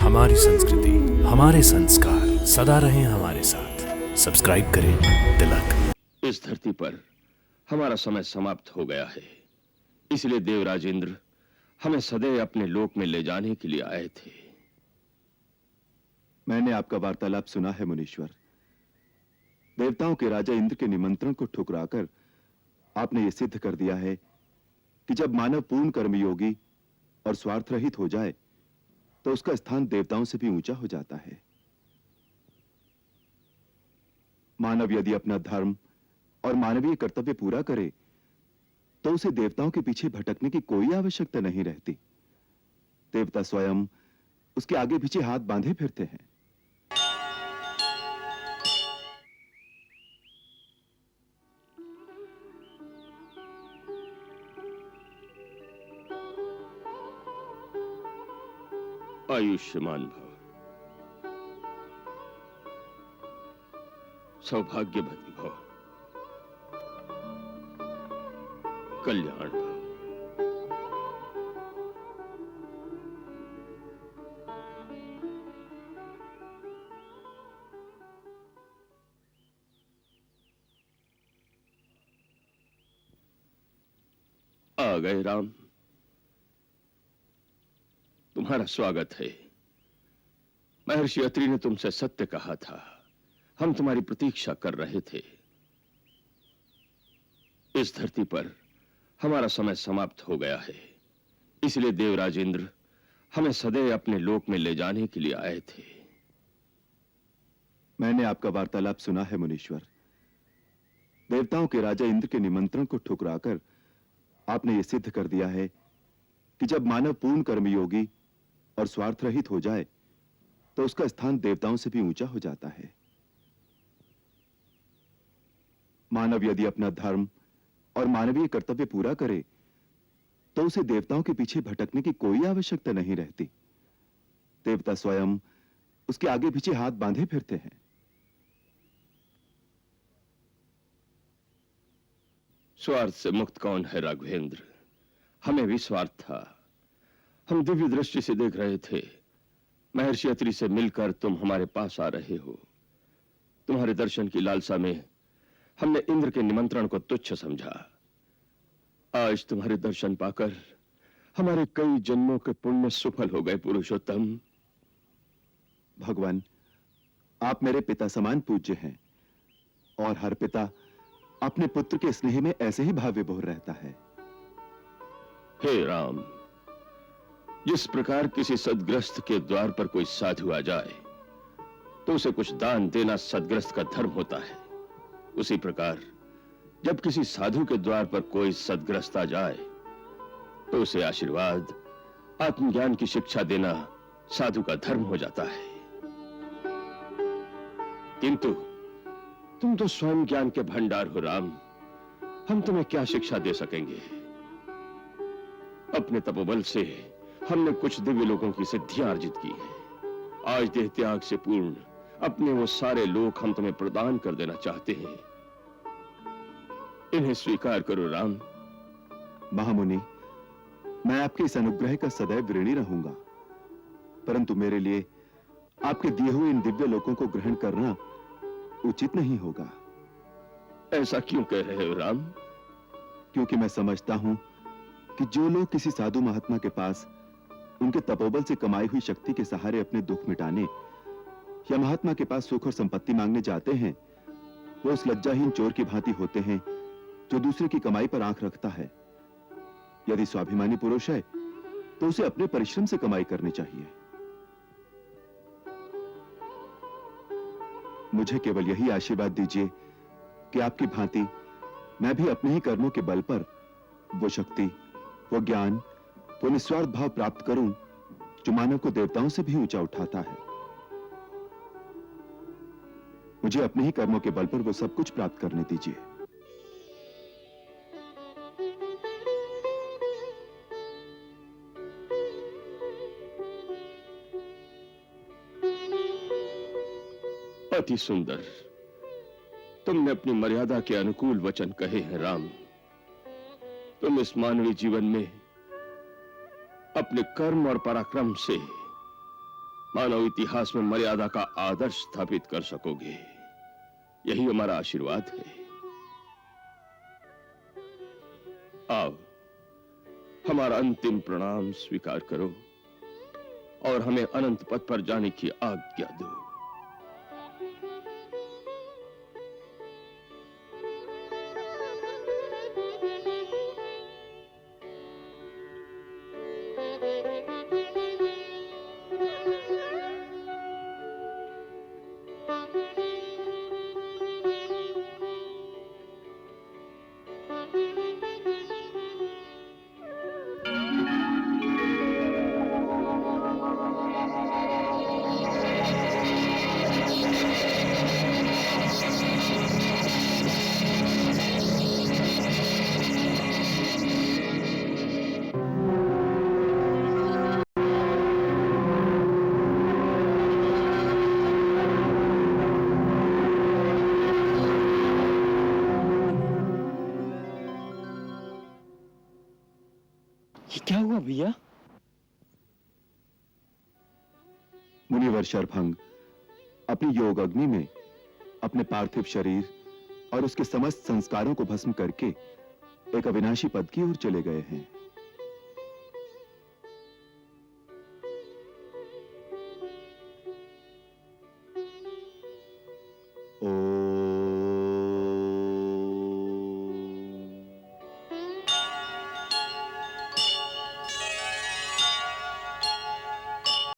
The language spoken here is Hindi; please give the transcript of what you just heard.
हमारी संस्कृति, हमारे संस्कार सदा रहें हमारे साथ। सब्सक्राइब करें तिलक। इस धरती पर हमारा समय समाप्त हो गया है, इसलिए देवराज इंद्र हमें सदैव अपने लोक में ले जाने के लिए आए थे। मैंने आपका वार्तालाप सुना है मुनीश्वर। देवताओं के राजा इंद्र के निमंत्रण को ठुकराकर आपने यह सिद्ध कर दिया है कि जब मानव पूर्ण कर्मयोगी और स्वार्थ रहित हो जाए तो उसका स्थान देवताओं से भी ऊंचा हो जाता है। मानव यदि अपना धर्म और मानवीय कर्तव्य पूरा करे तो उसे देवताओं के पीछे भटकने की कोई आवश्यकता नहीं रहती। देवता स्वयं उसके आगे पीछे हाथ बांधे फिरते हैं। आयुष्मान भव, सौभाग्यवती भव, कल्याण भव। आ गए राम, तुम्हारा स्वागत है। महर्षि अत्रि ने तुमसे सत्य कहा था, हम तुम्हारी प्रतीक्षा कर रहे थे। इस धरती पर हमारा समय समाप्त हो गया है, इसलिए देवराज इंद्र हमें सदैव अपने लोक में ले जाने के लिए आए थे। मैंने आपका वार्तालाप सुना है मुनीश्वर। देवताओं के राजा इंद्र के निमंत्रण को ठुकराकर आपने यह सिद्ध कर दिया है कि जब मानव पूर्ण कर्मयोगी और स्वार्थ रहित हो जाए तो उसका स्थान देवताओं से भी ऊंचा हो जाता है। मानव यदि अपना धर्म और मानवीय कर्तव्य पूरा करे तो उसे देवताओं के पीछे भटकने की कोई आवश्यकता नहीं रहती। देवता स्वयं उसके आगे पीछे हाथ बांधे फिरते हैं। स्वार्थ से मुक्त कौन है राघवेंद्र? हमें भी स्वार्थ था। हम दिव्य दृष्टि से देख रहे थे, महर्षि अत्रि से मिलकर तुम हमारे पास आ रहे हो। तुम्हारे दर्शन की लालसा में हमने इंद्र के निमंत्रण को तुच्छ समझा। आज तुम्हारे दर्शन पाकर हमारे कई जन्मों के पुण्य सफल हो गए पुरुषोत्तम। भगवान, आप मेरे पिता समान पूज्य हैं और हर पिता अपने पुत्र के स्नेह में ऐसे ही भाव विभोर रहता है। हे राम, जिस प्रकार किसी सदग्रस्त के द्वार पर कोई साधु आ जाए तो उसे कुछ दान देना सदग्रस्त का धर्म होता है, उसी प्रकार जब किसी साधु के द्वार पर कोई सदग्रस्त आ जाए तो उसे आशीर्वाद, आत्मज्ञान की शिक्षा देना साधु का धर्म हो जाता है। किंतु तुम तो स्वयं ज्ञान के भंडार हो राम, हम तुम्हें क्या शिक्षा दे सकेंगे? अपने तपोबल से हमने कुछ दिव्य लोगों की सिद्धियां अर्जित की है। आज देह त्याग से पूर्ण अपने वो सारे लोक हम तुम्हें प्रदान कर देना चाहते हैं। इन्हें स्वीकार करो राम। महामुनि, मैं आपके इस अनुग्रह का सदैव ऋणी रहूंगा, परंतु मेरे लिए आपके दिए हुए इन दिव्य लोकों को ग्रहण करना उचित नहीं होगा। ऐसा क्यों कह रहे हो राम? क्योंकि मैं समझता हूं कि जो लोग किसी साधु महात्मा के पास उनके तपोबल से कमाई हुई शक्ति के सहारे अपने दुख मिटाने या महात्मा के पास सुख और संपत्ति मांगने जाते हैं, वो उस लज्जाहीन चोर की भांति होते हैं जो दूसरे की कमाई पर आंख रखता है। यदि स्वाभिमानी पुरुष है तो उसे अपने परिश्रम से कमाई करनी चाहिए। मुझे केवल यही आशीर्वाद दीजिए कि आपकी भांति मैं भी अपने ही कर्मों के बल पर वो शक्ति, वो ज्ञान, वो निस्वार्थ भाव प्राप्त करूं जो मानव को देवताओं से भी ऊंचा उठाता है। मुझे अपने ही कर्मों के बल पर वो सब कुछ प्राप्त करने दीजिए। अति सुंदर, तुमने अपनी मर्यादा के अनुकूल वचन कहे हैं राम। तुम इस मानवीय जीवन में अपने कर्म और पराक्रम से मानव इतिहास में मर्यादा का आदर्श स्थापित कर सकोगे। यही हमारा आशीर्वाद है। आओ, हमारा अंतिम प्रणाम स्वीकार करो और हमें अनंत पथ पर जाने की आज्ञा दो। ये क्या हुआ भैया? मुनिवर शरभंग अपनी योग अग्नि में अपने पार्थिव शरीर और उसके समस्त संस्कारों को भस्म करके एक अविनाशी पद की ओर चले गए हैं।